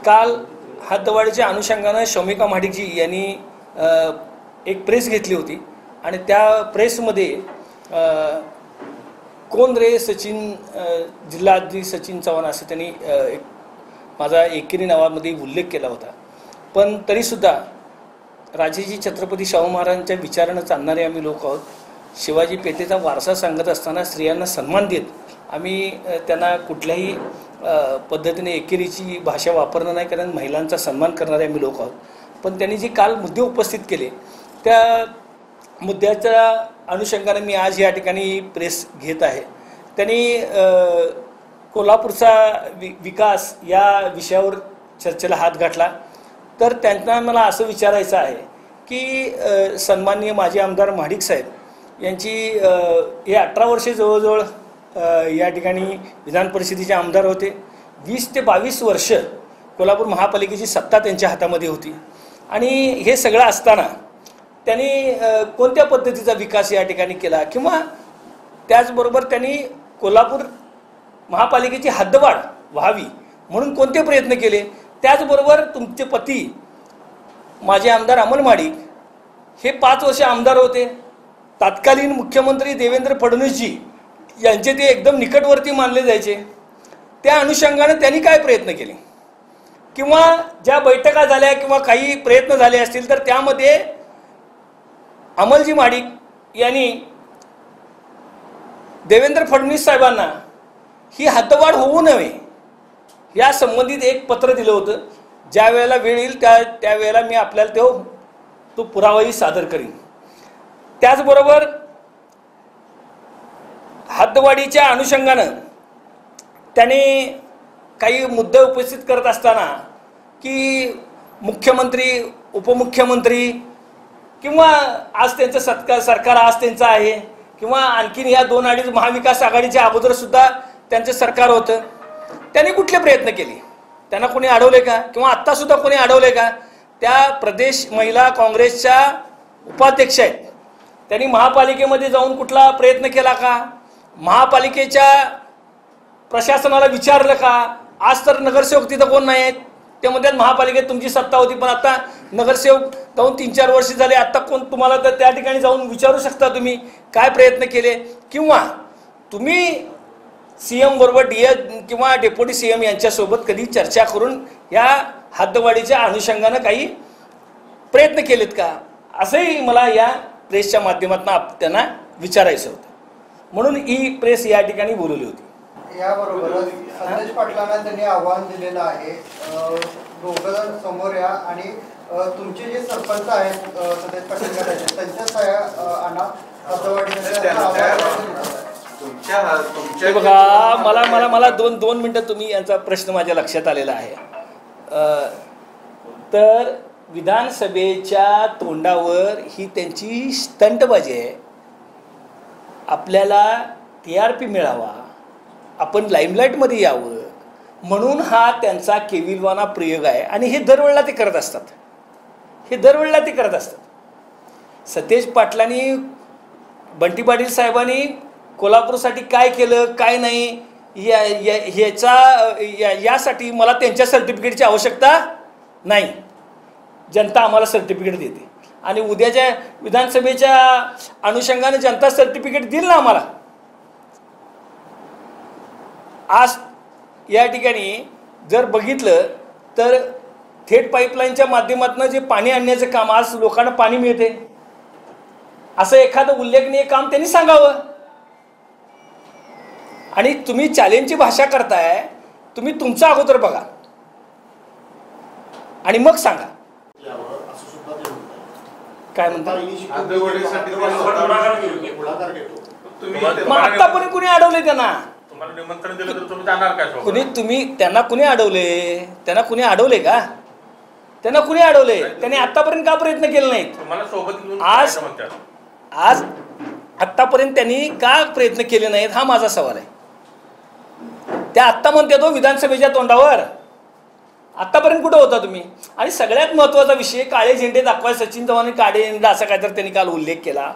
काल हद्दवाढीच्या अनुषंगानं शौमिका महाडिकजी यांनी एक प्रेस घेतली होती आणि त्या प्रेसमध्ये कोण रे सचिन जिल्हाधिकारी सचिन चव्हाण असं त्यांनी एक माझा एकेरी नावामध्ये उल्लेख केला होता. पण तरीसुद्धा राजेजी छत्रपती शाहू महाराजांच्या विचारानं चालणारे आम्ही लोक आहोत. शिवाजी पेठेचा वारसा सांगत असताना स्त्रियांना सन्मान देत आम्ही त्यांना कुठल्याही पद्धतीने एकेरीची भाषा वापरणं नाही, कारण महिलांचा सन्मान करणारे आम्ही लोक आहोत. पण त्यांनी जे काल मुद्दे उपस्थित केले त्या मुद्द्याच्या अनुषंगाने मी आज या ठिकाणी प्रेस घेत आहे. त्यांनी कोल्हापूरचा विकास या विषयावर चर्चेला हात घातला. तर त्यांना मला असं विचारायचं आहे की सन्माननीय माजी आमदार महाडिक साहेब यांची हे 18 वर्षे जवळजवळ या ठिकाणी विधान परिषदेचे आमदार होते. 20 ते 22 वर्ष कोल्हापूर महापालिकेची सत्ता त्यांच्या हातामध्ये होती आणि हे सगळं असताना त्यांनी कोणत्या पद्धतीचा विकास या ठिकाणी केला किंवा त्याचबरोबर त्यांनी कोल्हापूर महापालिकेची हद्दवाढ व्हावी म्हणून कोणते प्रयत्न केले. त्याचबरोबर तुमचे पती माजी आमदार अमल महाडिक हे 5 वर्ष आमदार होते. तत्कालीन मुख्यमंत्री देवेंद्र फडणवीसजी यांचे ते एकदम निकटवर्ती मानले जायचे. त्या अनुषंगाने त्यांनी काय प्रयत्न केले किंवा ज्या बैठका झाल्या किंवा काही प्रयत्न झाले असतील तर त्यामध्ये अमलजी महाडिक यांनी देवेंद्र फडणवीस साहेबांना ही हद्दवाढ होऊ नये या संबंधित एक पत्र दिलं होतं. ज्या वेळेला वेळ येईल त्यावेळेला मी आपल्याला तो पुरावाही सादर करीन. त्याचबरोबर हद्दवाढीच्या अनुषंगानं त्याने काही मुद्दे उपस्थित करत असताना की मुख्यमंत्री उपमुख्यमंत्री किंवा आज त्यांचं सरकार आज त्यांचं आहे किंवा आणखीन या 2-2.5 महाविकास आघाडीच्या अगोदरसुद्धा त्यांचं सरकार होतं. त्यांनी कुठले प्रयत्न केले, त्यांना कोणी अडवले का किंवा आत्तासुद्धा कोणी अडवले का. त्या प्रदेश महिला काँग्रेसच्या उपाध्यक्ष आहेत, त्यांनी महापालिकेमध्ये जाऊन कुठला प्रयत्न केला का, महापालिकेच्या प्रशासनाला विचारलं का. आज तर नगरसेवक तिथं कोण नाही आहेत. ते म्हणतात महापालिकेत तुमची सत्ता होती पण आता नगरसेवक जाऊन 3-4 वर्ष झाले, आत्ता कोण तुम्हाला तर त्या ठिकाणी जाऊन विचारू शकता तुम्ही काय प्रयत्न केले. किंवा तुम्ही CM बरोबर किंवा डेप्युटी CM यांच्यासोबत कधी चर्चा करून या हद्दवाढीच्या अनुषंगानं काही प्रयत्न केलेत का, असंही मला या प्रेसच्या माध्यमातून त्यांना विचारायचं होतं. म्हणून ही प्रेस या ठिकाणी बोलवली होती. याबरोबरच संदेश पाटलांना त्यांनी आव्हान दिलेलं आहे, दोघं समोर या आणि तुमचे जे सरपंच आहेत संदेश पाटील गटाचे त्यांच्या सह्या आणा. बघा मला 2 मिनिटं तुम्ही यांचा प्रश्न माझ्या लक्षात आलेला आहे. तर विधानसभेच्या तोंडावर ही त्यांची स्टंटबाजी आहे. आपल्याला TRP मिळावा, आपण लाईमलाईटमध्ये यावं म्हणून हा त्यांचा केविलवाना प्रयोग आहे आणि हे दरवेळेला ते करत असतात. सतेज पाटलांनी बंटी पाटील साहेबांनी कोल्हापूरसाठी काय केलं काय नाही यासाठी मला त्यांच्या सर्टिफिकेटची आवश्यकता नाही. जनता आम्हाला सर्टिफिकेट देते आणि उद्याच्या विधानसभेच्या अनुषंगाने जनता सर्टिफिकेट देईल ना आम्हाला. आज या ठिकाणी जर बघितलं तर थेट पाईपलाईनच्या माध्यमातून जे पाणी आणण्याचं काम आज लोकांना पाणी मिळते असं एखादं उल्लेखनीय काम त्यांनी सांगावं. आणि तुम्ही चॅलेंजची भाषा करताय, तुम्ही तुमचा अगोदर बघा आणि मग सांगा काय म्हणता. मग आतापर्यंत कुणी अडवले त्यांना, त्यांना कुणी अडवले, का त्यांना कुणी अडवले, त्यांनी आतापर्यंत का प्रयत्न केले नाहीत. आज आतापर्यंत त्यांनी का प्रयत्न केले नाहीत हा माझा सवाल आहे. त्या आत्ता म्हणते तो विधानसभेच्या तोंडावर, आतापर्यंत कुठं होता तुम्ही. आणि सगळ्यात महत्त्वाचा विषय काळे झेंडे दाखवाय सचिन चव्हाण काळे झेंडे असा काहीतरी त्यांनी काल उल्लेख केला.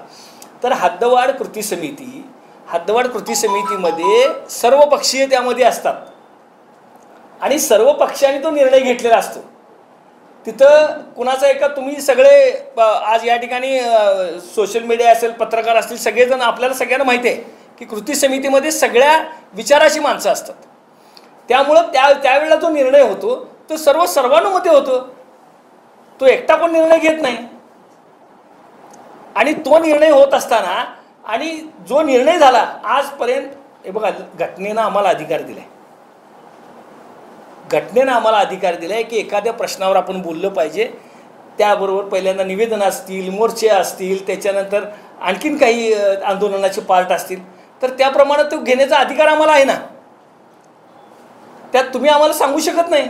तर हद्दवाढ कृती समितीमध्ये सर्व पक्षीय त्यामध्ये असतात आणि सर्व पक्षांनी तो निर्णय घेतलेला असतो. तिथं कुणाचा एका तुम्ही सगळे आज या ठिकाणी सोशल मीडिया असेल, पत्रकार असतील, सगळेजण आपल्याला सगळ्यांना माहिती आहे की कृती समितीमध्ये सगळ्या विचाराची माणसं असतात. त्यामुळं त्यावेळेला जो निर्णय होतो तो सर्वानुमते होतो. तो एकटा कोण निर्णय घेत नाही. आणि तो निर्णय होत असताना आणि जो निर्णय झाला आजपर्यंत, हे बघा, घटनेनं आम्हाला अधिकार दिलाय. घटनेनं आम्हाला अधिकार दिलाय की एखाद्या प्रश्नावर आपण बोललं पाहिजे. त्याबरोबर पहिल्यांदा निवेदन असतील, मोर्चे असतील, त्याच्यानंतर आणखीन काही आंदोलनाचे पार्ट असतील, तर त्याप्रमाणे तो घेण्याचा अधिकार आम्हाला आहे ना. त्यात तुम्ही आम्हाला सांगू शकत नाही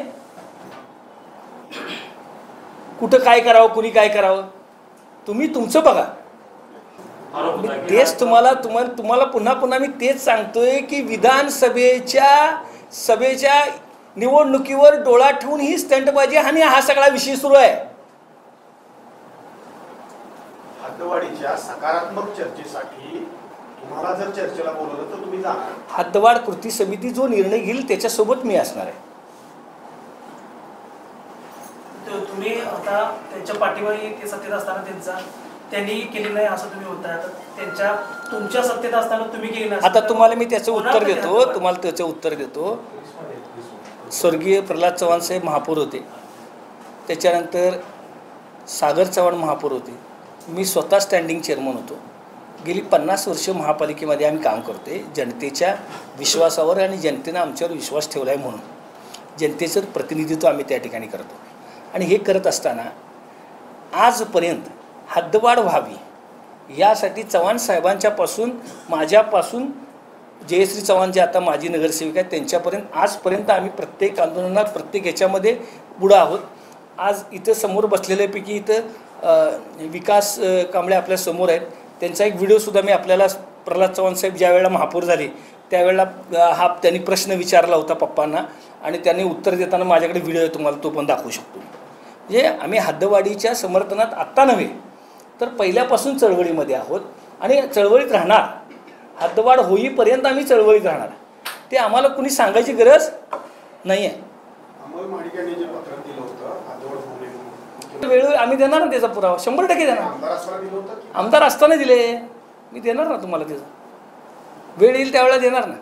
कुठं काय करावं, कुणी काय करावं. तुम्ही तुमचं बघा. तेच तुम्हाला पुन्हा मी तेच सांगतोय की विधानसभेच्या निवडणुकीवर डोळा ठेवून ही स्टंटबाजी आणि हा सगळा विषय सुरू आहे. हद्दवाढीच्या सकारात्मक चर्चेसाठी तुम्हाला जर चर्चेला बोलवलं तर तुम्ही जाणार. हद्दवाढ कृती समिती जो निर्णय घेईल त्याच्यासोबत मी असणार आहे. तुम्ही आता त्यांच्या पाठीवर ते सत्तेत असताना त्यांनी केलेलं नाही असं तुम्ही होता, तुमच्या सत्तेत असताना तुम्ही केली नाही. आता तुम्हाला मी त्याचं उत्तर देतो. स्वर्गीय प्रल्हाद चव्हाण साहेब महापौर होते, त्याच्यानंतर सागर चव्हाण महापौर होते, मी स्वतः स्टँडिंग चेअरमन होतो. गेली 50 वर्ष महापालिकेमध्ये आम्ही काम करतोय जनतेच्या विश्वासावर, आणि जनतेनं आमच्यावर विश्वास ठेवला आहे म्हणून जनतेचं प्रतिनिधित्व आम्ही त्या ठिकाणी करतो. आणि हे करत असताना आजपर्यंत हद्दवाढ व्हावी यासाठी चव्हाण साहेबांच्यापासून, माझ्यापासून, जयश्री चव्हाण जे आता माजी नगरसेविका आहेत त्यांच्यापर्यंत आजपर्यंत आम्ही प्रत्येक आंदोलनात, प्रत्येक ह्याच्यामध्ये पुढं आहोत. आज इथं समोर बसलेल्यापैकी इथं विकास कांबळे आपल्या समोर आहेत. त्यांचा एक व्हिडिओसुद्धा मी आपल्याला, प्रल्हाद चव्हाण साहेब ज्या वेळेला महापौर झाले त्यावेळेला त्यांनी प्रश्न विचारला होता पप्पांना, आणि त्यांनी उत्तर देताना माझ्याकडे व्हिडिओ आहे, तुम्हाला तो पण दाखवू शकतो. म्हणजे आम्ही हद्दवाढीच्या समर्थनात आत्ता नव्हे तर पहिल्यापासून चळवळीमध्ये आहोत आणि चळवळीत राहणार. हद्दवाढ होईपर्यंत आम्ही चळवळीत राहणार. ते आम्हाला कुणी सांगायची गरज नाही आहे. वेळ आम्ही देणार ना त्याचा पुरावा, 100% देणार. आमदार असताना दिले, मी देणार ना तुम्हाला त्याचा. वेळ येईल त्यावेळेला देणार ना.